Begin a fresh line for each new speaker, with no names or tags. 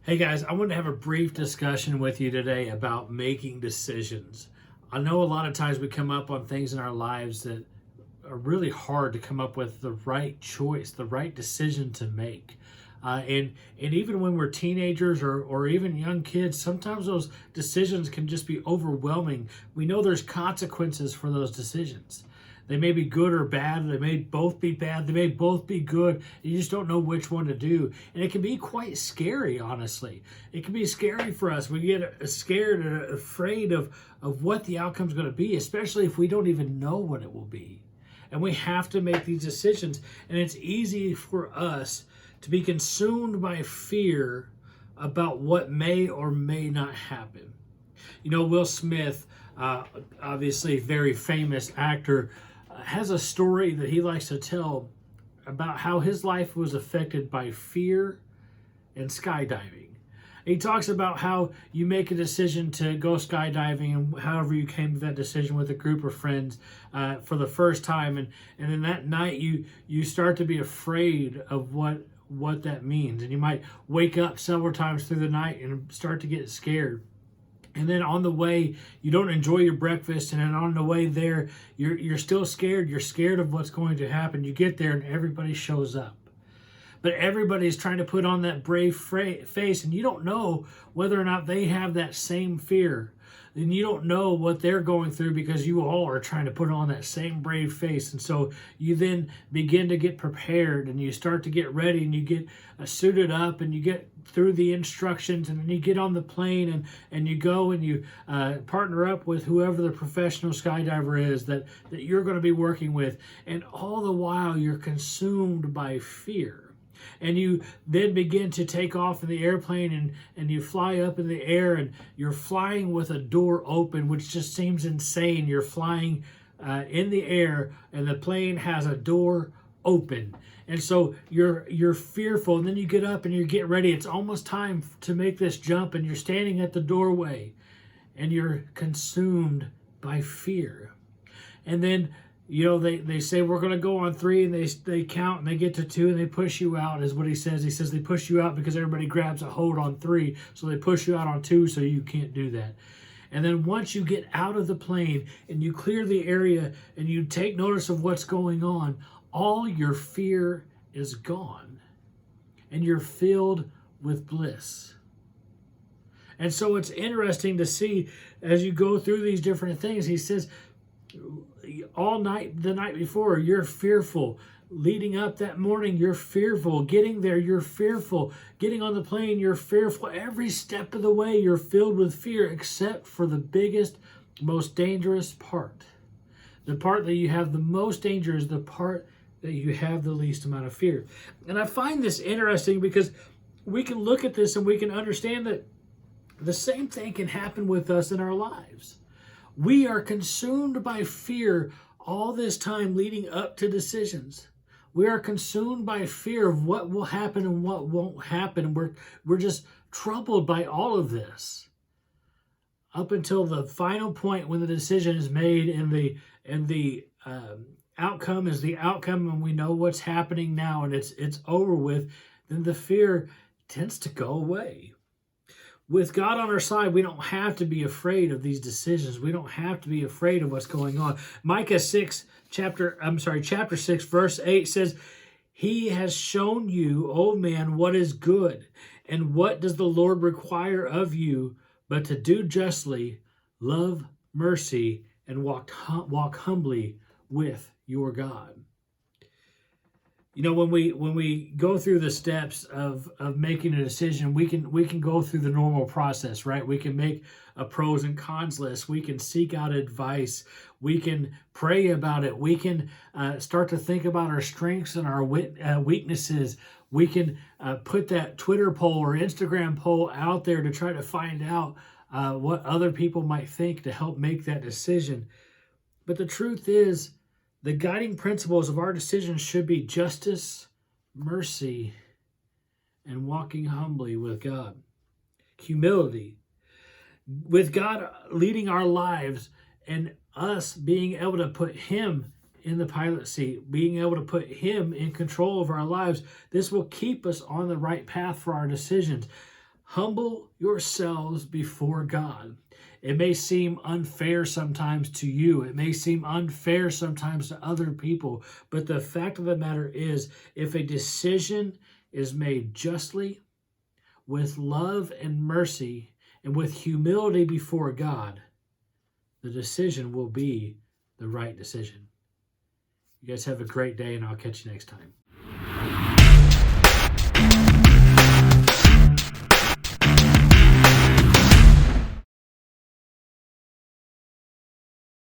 Hey guys, I want to have a brief discussion with you today about making decisions. I know a lot of times we come up on things in our lives that are really hard to come up with the right choice, the right decision to make. And even when we're teenagers or even young kids, sometimes those decisions can just be overwhelming. We know there's consequences for those decisions. They may be good or bad. They may both be bad. They may both be good. You just don't know which one to do. And it can be quite scary, honestly. It can be scary for us. We get scared and afraid of what the outcome is going to be, especially if we don't even know what it will be. And we have to make these decisions. And it's easy for us to be consumed by fear about what may or may not happen. You know, Will Smith, obviously a very famous actor, has a story that he likes to tell about how his life was affected by fear and skydiving. He talks about how you make a decision to go skydiving and however you came to that decision with a group of friends for the first time. And then that night you start to be afraid of what that means. And you might wake up several times through the night and start to get scared. And then on the way, you don't enjoy your breakfast. And then on the way there, you're still scared. You're scared of what's going to happen. You get there and everybody shows up. But everybody's trying to put on that brave face. And you don't know whether or not they have that same fear. And you don't know what they're going through because you all are trying to put on that same brave face. And so you then begin to get prepared and you start to get ready and you get suited up and you get through the instructions and then you get on the plane and you go and you partner up with whoever the professional skydiver is that you're going to be working with. And all the while you're consumed by fear. And you then begin to take off in the airplane and you fly up in the air and you're flying with a door open, which just seems insane. You're flying in the air and the plane has a door open. And so you're fearful, and then you get up and you get ready. It's almost time to make this jump and you're standing at the doorway and you're consumed by fear. And then they say we're going to go on 3 and they count and they get to 2 and they push you out is what he says. He says they push you out because everybody grabs a hold on 3. So they push you out on 2 so you can't do that. And then once you get out of the plane and you clear the area and you take notice of what's going on, all your fear is gone and you're filled with bliss. And so it's interesting to see as you go through these different things, he says, all night, the night before, you're fearful. Leading up that morning, you're fearful. Getting there, you're fearful. Getting on the plane, you're fearful. Every step of the way, you're filled with fear, except for the biggest, most dangerous part. The part that you have the most danger is the part that you have the least amount of fear. And I find this interesting because we can look at this and we can understand that the same thing can happen with us in our lives. We are consumed by fear all this time leading up to decisions. We are consumed by fear of what will happen and what won't happen. We're just troubled by all of this up until the final point when the decision is made and the outcome is the outcome and we know what's happening now and it's over with. Then the fear tends to go away. With God on our side, we don't have to be afraid of these decisions. We don't have to be afraid of what's going on. Micah 6, chapter 6, verse 8 says, He has shown you, O man, what is good, and what does the Lord require of you, but to do justly, love mercy, and walk humbly with your God. You know, when we go through the steps of making a decision, we can go through the normal process, right? We can make a pros and cons list. We can seek out advice. We can pray about it. We can start to think about our strengths and our weaknesses. We can put that Twitter poll or Instagram poll out there to try to find out what other people might think to help make that decision. But the truth is, the guiding principles of our decisions should be justice, mercy, and walking humbly with God. Humility. With God leading our lives and us being able to put Him in the pilot seat, being able to put Him in control of our lives, this will keep us on the right path for our decisions. Humble yourselves before God. It may seem unfair sometimes to you. It may seem unfair sometimes to other people. But the fact of the matter is, if a decision is made justly, with love and mercy, and with humility before God, the decision will be the right decision. You guys have a great day, and I'll catch you next time.